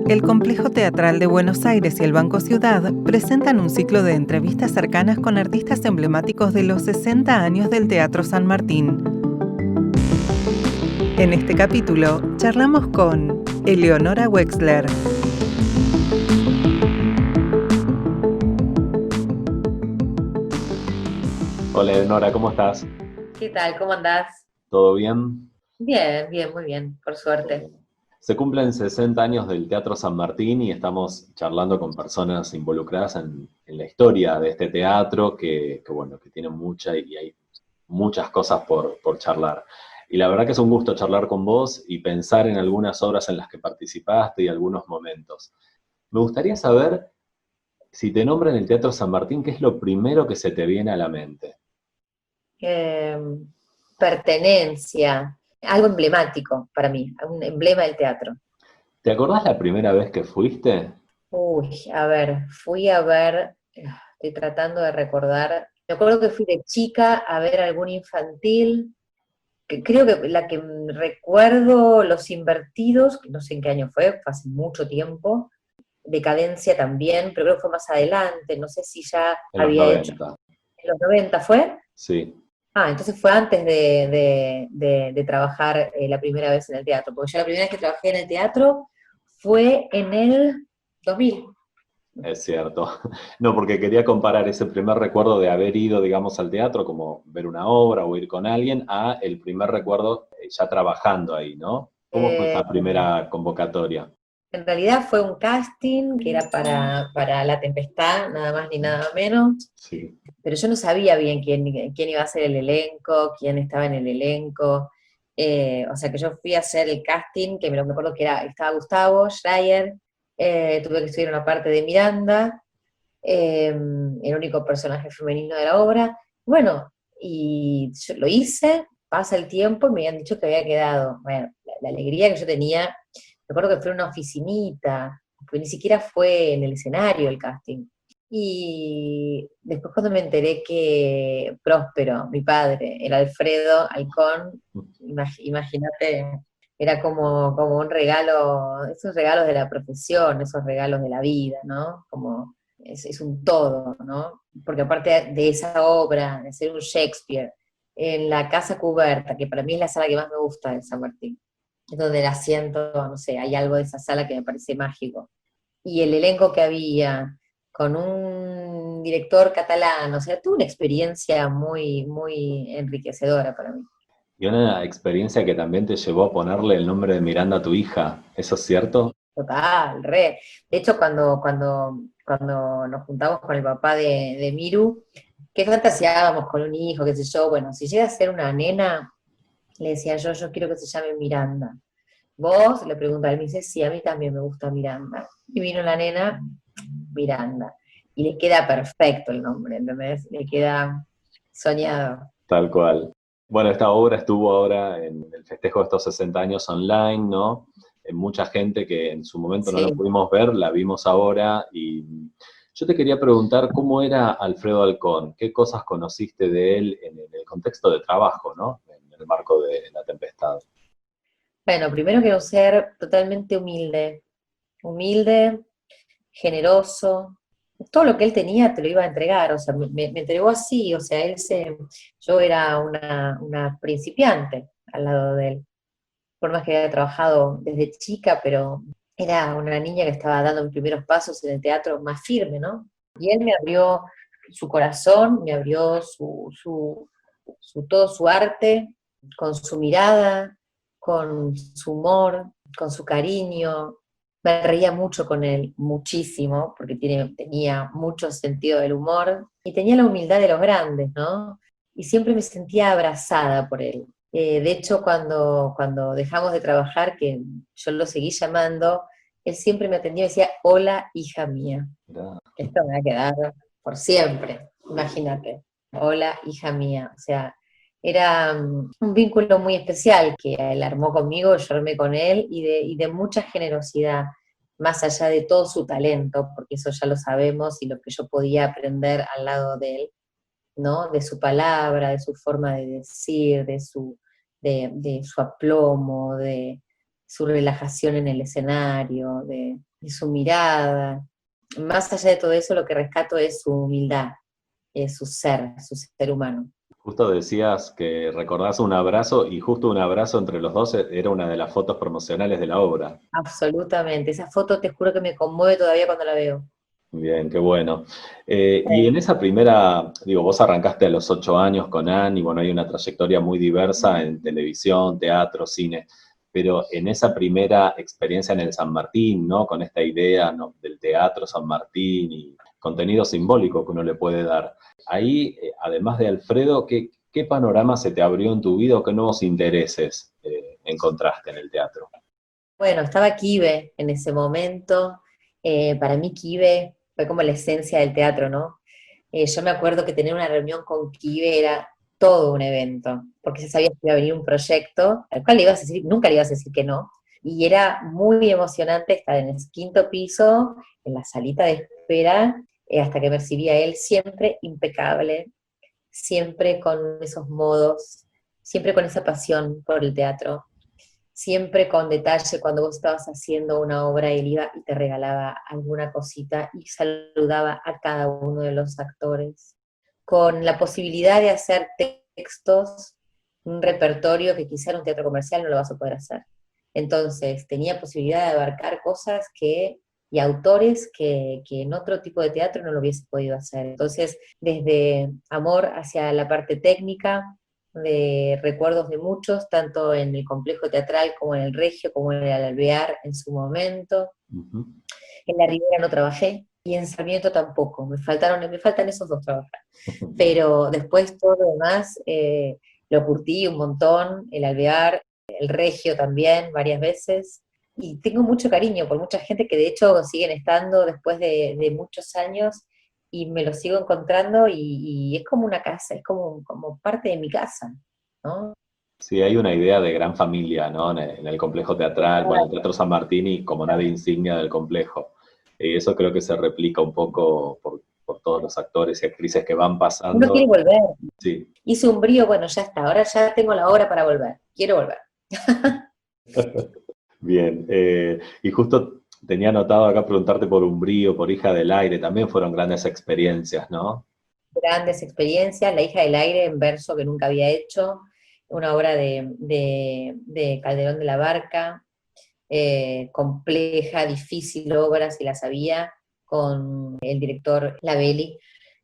El Complejo Teatral de Buenos Aires y el Banco Ciudad presentan un ciclo de entrevistas cercanas con artistas emblemáticos de los 60 años del Teatro San Martín. En este capítulo, charlamos con Eleonora Wexler. Hola, Eleonora, ¿cómo estás? ¿Qué tal? ¿Cómo andás? ¿Todo bien? Bien, bien, muy bien, por suerte. Se cumplen 60 años del Teatro San Martín y estamos charlando con personas involucradas en la historia de este teatro bueno, que tiene mucha y hay muchas cosas por charlar. Y la verdad que es un gusto charlar con vos y pensar en algunas obras en las que participaste y algunos momentos. Me gustaría saber, si te nombran el Teatro San Martín, ¿qué es lo primero que se te viene a la mente? Eh, Pertenencia, algo emblemático para mí, un emblema del teatro. ¿Te acordás la primera vez que fuiste? Uy, a ver, fui a ver, estoy tratando de recordar, me acuerdo que fui de chica a ver algún infantil, que creo que la que recuerdo, Los Invertidos, que no sé en qué año fue hace mucho tiempo, Decadencia también, pero creo que fue más adelante, no sé si ya En los había hecho, 90. en los 90 fue. Sí. Ah, entonces fue antes de trabajar la primera vez en el teatro, porque yo la primera vez que trabajé en el teatro fue en el 2000. Es cierto. No, porque quería comparar ese primer recuerdo de haber ido, digamos, al teatro, como ver una obra o ir con alguien, a el primer recuerdo ya trabajando ahí, ¿no? ¿Cómo fue Eh, esa primera convocatoria? en realidad fue un casting que era para La Tempestad, nada más ni nada menos, Sí. pero yo no sabía bien quién iba a ser el elenco, quién estaba en el elenco. O sea que yo fui a hacer el casting, que me acuerdo que estaba Gustavo Schreier, tuve que estudiar una parte de Miranda, el único personaje femenino de la obra. Bueno, y yo lo hice, pasa el tiempo y me habían dicho que había quedado. Bueno, la alegría que yo tenía, recuerdo que fue en una oficinita, porque ni siquiera fue en el escenario el casting. Y después cuando me enteré que Próspero, mi padre, era Alfredo Alcón, imagínate, era como un regalo, esos regalos de la profesión, esos regalos de la vida, ¿no? Como es un todo, ¿no? Porque aparte de esa obra, de ser un Shakespeare, en la Casa Cubierta, que para mí es la sala que más me gusta de San Martín, es donde la siento, no sé, hay algo de esa sala que me parece mágico. Y el elenco que había, con un director catalán, o sea, tuve una experiencia muy, muy enriquecedora para mí. Y una experiencia que también te llevó a ponerle el nombre de Miranda a tu hija, ¿eso es cierto? Total, re. De hecho, cuando nos juntamos con el papá de Miru, ¿qué fantaseábamos con un hijo, qué sé yo? Bueno, si llega a ser una nena, le decía yo quiero que se llame Miranda. ¿Vos? Le pregunta, él me dice, sí, a mí también me gusta Miranda. Y vino la nena, Miranda. Y le queda perfecto el nombre, ¿entendés? Le queda soñado. Tal cual. Bueno, esta obra estuvo ahora en el festejo de estos 60 años online, ¿no? Mucha gente que en su momento no la Sí. pudimos ver, la vimos ahora y yo te quería preguntar cómo era Alfredo Alcón, qué cosas conociste de él en el contexto de trabajo, ¿no? En el marco de La Tempestad. Bueno, primero quiero ser totalmente humilde. Humilde, generoso, todo lo que él tenía te lo iba a entregar, o sea, me entregó así, o sea, yo era una principiante al lado de él, por más que había trabajado desde chica, pero era una niña que estaba dando mis primeros pasos en el teatro más firme, ¿no? Y él me abrió su corazón, me abrió todo su arte, con su mirada, con su humor, con su cariño. Me reía mucho con él, muchísimo, porque tenía mucho sentido del humor y tenía la humildad de los grandes, ¿no? Y siempre me sentía abrazada por él. De hecho, cuando dejamos de trabajar, que yo lo seguí llamando, él siempre me atendía y me decía, hola, hija mía. Mirá. Esto me va a quedar por siempre, imagínate. Hola, hija mía. O sea, era un vínculo muy especial que él armó conmigo, yo armé con él, y de mucha generosidad, más allá de todo su talento, porque eso ya lo sabemos, y lo que yo podía aprender al lado de él, ¿no? De su palabra, de su forma de decir, de su aplomo, su relajación en el escenario, de su mirada. Más allá de todo eso, lo que rescato es su humildad, su ser humano. Justo decías que recordás un abrazo, y justo un abrazo entre los dos era una de las fotos promocionales de la obra. Absolutamente. Esa foto te juro que me conmueve todavía cuando la veo. Bien, qué bueno. Y en esa primera, digo, vos arrancaste a los 8 años con Anne, y bueno, hay una trayectoria muy diversa en televisión, teatro, cine, pero en esa primera experiencia en el San Martín, ¿no? Con esta idea, ¿no? Del teatro San Martín y contenido simbólico que uno le puede dar. Ahí, además de Alfredo, ¿qué panorama se te abrió en tu vida o qué nuevos intereses encontraste en el teatro? Bueno, estaba Kibe en ese momento. Para mí Kibe fue como la esencia del teatro, ¿no? Yo me acuerdo que tener una reunión con Kibe era todo un evento, porque se sabía que iba a venir un proyecto al cual le ibas a decir, nunca le ibas a decir que no, y era muy emocionante estar en el quinto piso, en la salita de espera, hasta que me recibía él, siempre impecable, siempre con esos modos, siempre con esa pasión por el teatro, siempre con detalle. Cuando vos estabas haciendo una obra, él iba y te regalaba alguna cosita y saludaba a cada uno de los actores, con la posibilidad de hacer textos, un repertorio que quizá en un teatro comercial no lo vas a poder hacer. Entonces, tenía posibilidad de abarcar cosas y autores que en otro tipo de teatro no lo hubiese podido hacer. Entonces, desde amor hacia la parte técnica, de recuerdos de muchos, tanto en el complejo teatral como en el Regio, como en el Alvear en su momento. Ujú. En la Ribera no trabajé, y en Sarmiento tampoco, me faltan esos dos trabajar. Pero después todo lo demás lo curtí un montón, el Alvear, el Regio también, varias veces, y tengo mucho cariño por mucha gente que de hecho siguen estando después de muchos años, y me los sigo encontrando, y es como una casa, es como parte de mi casa, ¿no? Sí, hay una idea de gran familia, ¿no? En el complejo teatral, bueno, el Teatro San Martín y como nave insignia del complejo. Y eso creo que se replica un poco por todos los actores y actrices que van Uno quiere pasando. volver, Sí. hice un brío, bueno, ya está, ahora ya tengo la obra para volver, quiero volver. Bien. Y justo tenía anotado acá preguntarte por Umbrío, por Hija del Aire, también fueron grandes experiencias, ¿no? Grandes experiencias, La hija del aire en verso que nunca había hecho, una obra de Calderón de la Barca, compleja, difícil obra, si la sabía, con el director Lavelli,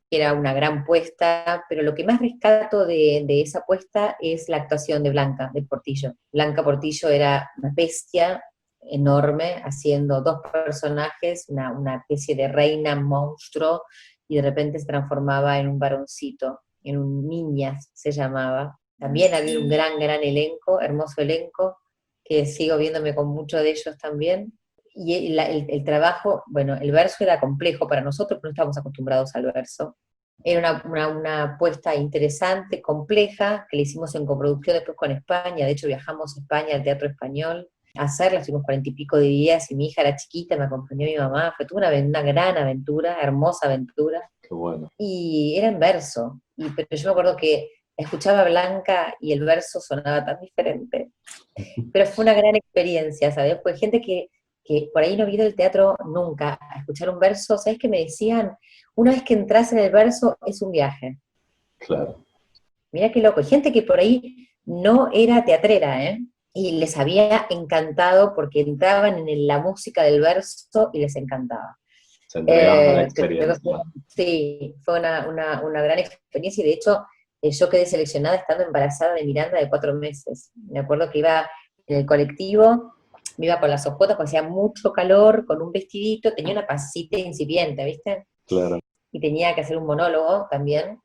que era una gran puesta, pero lo que más rescato de esa puesta es la actuación de Blanca, de Portillo. Blanca Portillo era una bestia enorme, haciendo dos personajes, una especie de reina monstruo, y de repente se transformaba en un varoncito, en un Niñas se llamaba. También había un gran elenco, hermoso elenco, que sigo viéndome con muchos de ellos también. Y el trabajo, bueno, el verso era complejo para nosotros, porque no estábamos acostumbrados al verso. Era una apuesta interesante, compleja, que le hicimos en coproducción después con España. De hecho, viajamos a España, al Teatro Español, a hacerla, estuvimos 40 y pico de días, y mi hija era chiquita, me acompañó mi mamá. Fue toda una gran aventura, hermosa aventura. Qué bueno. Y era en verso, pero yo me acuerdo que escuchaba a Blanca y el verso sonaba tan diferente. Pero fue una gran experiencia, ¿sabes? Pues gente que por ahí no vino el teatro nunca a escuchar un verso, ¿sabes qué me decían? Una vez que entras en el verso es un viaje. Claro. Mira qué loco. Y gente que por ahí no era teatrera, ¿eh? Y les había encantado porque entraban en la música del verso y les encantaba. Se entregaban a la Pero experiencia. sí, fue una gran experiencia, y de hecho yo quedé seleccionada estando embarazada de Miranda de 4 meses. Me acuerdo que iba en el colectivo, me iba con las hojotas porque hacía mucho calor, con un vestidito, tenía una pasita incipiente, ¿viste? Claro. Y tenía que hacer un monólogo también.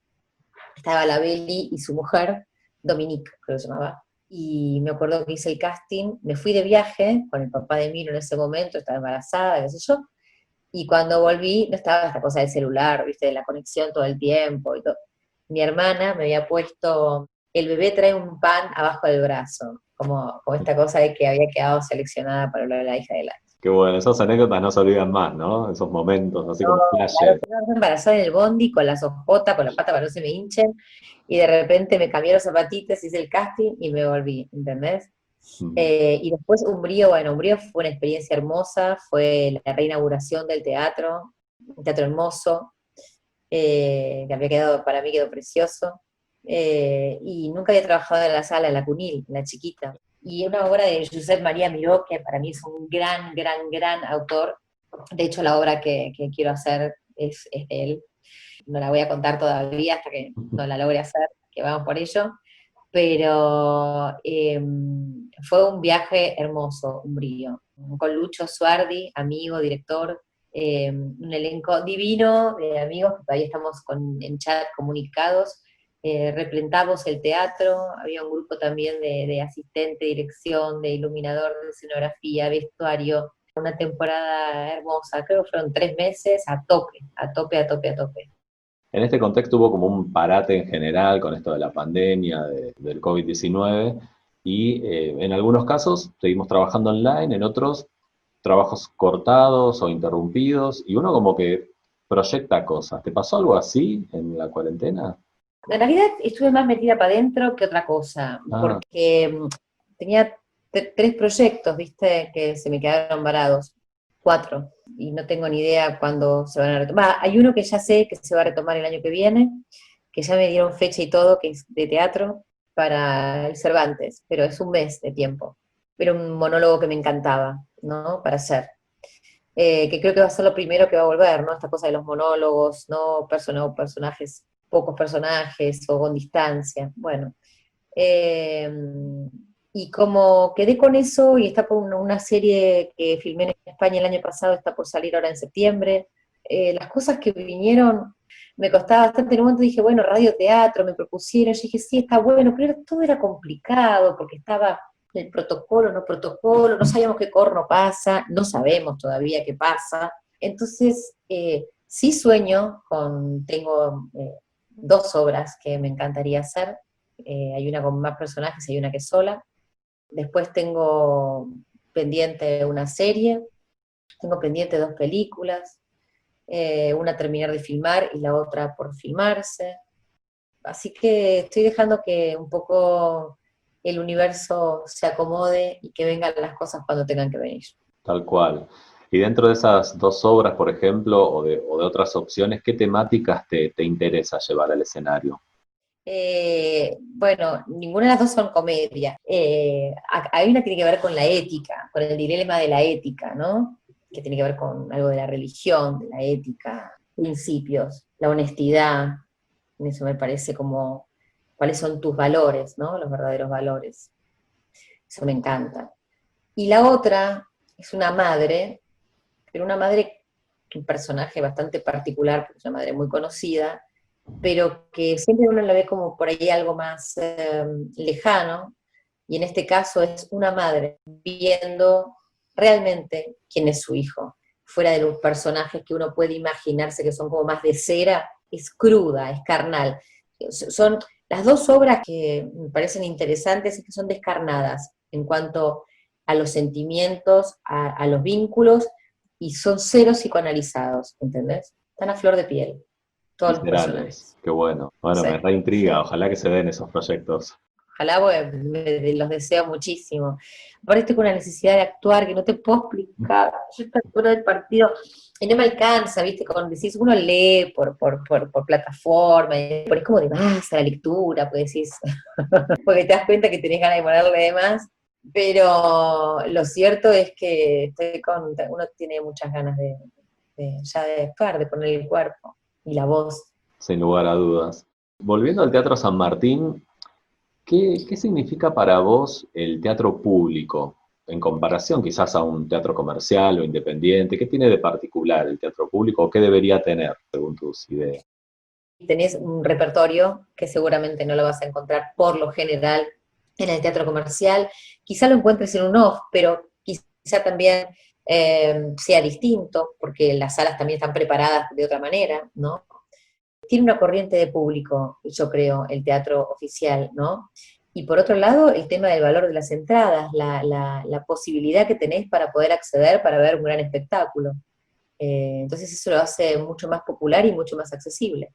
Estaba la Beli y su mujer, Dominique, creo que se llamaba. Y me acuerdo que hice el casting, me fui de viaje con el papá de Miro en ese momento, estaba embarazada, qué sé yo, y cuando volví no estaba esta cosa del celular, ¿viste? De la conexión todo el tiempo y todo. Mi hermana me había puesto, el bebé trae un pan abajo del brazo, como esta cosa de que había quedado seleccionada para lo de la hija de la... Qué bueno, esas anécdotas no se olvidan más, ¿no? Esos momentos, así No, como claro, flashes. estaba embarazada en el bondi con las ojotas, con la pata para que no se me hinchen, y de repente me cambié los zapatitos, hice el casting y me volví, ¿entendés? Mm. Y después Umbrío, bueno, Umbrío fue una experiencia hermosa, fue la reinauguración del teatro, un teatro hermoso, que había quedado, para mí quedó precioso, y nunca había trabajado en la sala, en la Cunil, en la chiquita. Y una obra de Josep María Miró, que para mí es un gran, gran, gran autor. De hecho, la obra que quiero hacer es de él. No la voy a contar todavía hasta que no la logre hacer, que vamos por ello. Pero fue un viaje hermoso, un brillo. Con Lucho Suardi, amigo, director, un elenco divino de amigos que todavía estamos en chat comunicados. Replantamos el teatro, había un grupo también de asistente, dirección, de iluminador, de escenografía, vestuario. Una temporada hermosa, creo que fueron 3 meses a tope, a tope, a tope, a tope. En este contexto hubo como un parate en general con esto de la pandemia, del COVID-19, y en algunos casos seguimos trabajando online, en otros trabajos cortados o interrumpidos, y uno como que proyecta cosas. ¿Te pasó algo así en la cuarentena? En realidad estuve más metida para adentro que otra cosa, Ah, porque tenía 3 proyectos, viste, que se me quedaron varados, 4, y no tengo ni idea cuándo se van a retomar. Hay uno que ya sé que se va a retomar el año que viene, que ya me dieron fecha y todo, que es de teatro, para el Cervantes, pero es un mes de tiempo. Pero un monólogo que me encantaba, ¿no? Para hacer. Que creo que va a ser lo primero que va a volver, ¿no? Esta cosa de los monólogos, ¿no? Personajes, pocos personajes o con distancia. Bueno, eh, y como quedé con eso, y está con una serie que filmé en España el año pasado, está por salir ahora en septiembre, las cosas que vinieron me costaba bastante. En un momento dije, bueno, radioteatro, me propusieron, yo dije, sí, está bueno, pero todo era complicado, porque estaba el protocolo, no sabíamos qué corno pasa, no sabemos todavía qué pasa. Entonces, sí sueño tengo 2 obras que me encantaría hacer. Hay una con más personajes y hay una que es sola. Después tengo pendiente una serie, tengo pendiente 2 películas, una terminar de filmar y la otra por filmarse. Así que estoy dejando que un poco el universo se acomode y que vengan las cosas cuando tengan que venir. tal cual. Y dentro de esas dos obras, por ejemplo, o de otras opciones, ¿qué temáticas te interesa llevar al escenario? Bueno, ninguna de las dos son comedia. Hay una que tiene que ver con la ética, con el dilema de la ética, ¿no? Que tiene que ver con algo de la religión, de la ética, principios, la honestidad. Eso me parece como cuáles son tus valores, ¿no? Los verdaderos valores. Eso me encanta. Y la otra es una madre, pero una madre, un personaje bastante particular, porque es una madre muy conocida, pero que siempre uno la ve como por ahí algo más lejano, y en este caso es una madre viendo realmente quién es su hijo, fuera de los personajes que uno puede imaginarse que son como más de cera, es cruda, es carnal. Son las 2 obras que me parecen interesantes y que son descarnadas en cuanto a los sentimientos, a los vínculos, y son cero psicoanalizados, ¿entendés? Están a flor de piel todos los Viscerales, personajes. qué bueno. Bueno, Sí, me reintriga, sí. ojalá que se den esos proyectos. Ojalá, porque los deseo muchísimo. Aparte estoy con una necesidad de actuar que no te puedo explicar. Yo a esta altura del partido, y no me alcanza, ¿viste? Con decís, uno lee por plataforma, y es como de más a la lectura, pues decís, porque te das cuenta que tenés ganas de ponerle de más. Pero lo cierto es que uno tiene muchas ganas ya de actuar, de poner el cuerpo y la voz. Sin lugar a dudas. Volviendo al Teatro San Martín, ¿qué significa para vos el teatro público en comparación quizás a un teatro comercial o independiente? ¿Qué tiene de particular el teatro público o qué debería tener, según tus ideas? Tenés un repertorio que seguramente no lo vas a encontrar por lo general en el teatro comercial. Quizá lo encuentres en un off, pero quizá también sea distinto, porque las salas también están preparadas de otra manera, ¿no? Tiene una corriente de público, yo creo, el teatro oficial, ¿no? Y por otro lado, el tema del valor de las entradas, la posibilidad que tenés para poder acceder para ver un gran espectáculo. Entonces eso lo hace mucho más popular y mucho más accesible.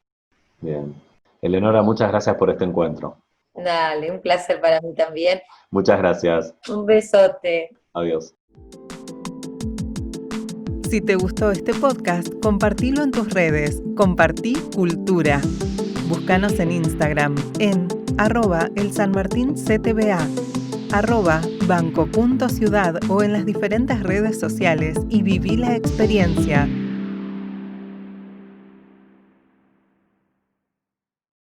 Bien. Eleonora, muchas gracias por este encuentro. Dale, un placer para mí también. Muchas gracias. Un besote. Adiós. Si te gustó este podcast, compartilo en tus redes. Compartí Cultura. Búscanos en Instagram en @elsanmartinctva, @banco.ciudad o en las diferentes redes sociales y viví la experiencia.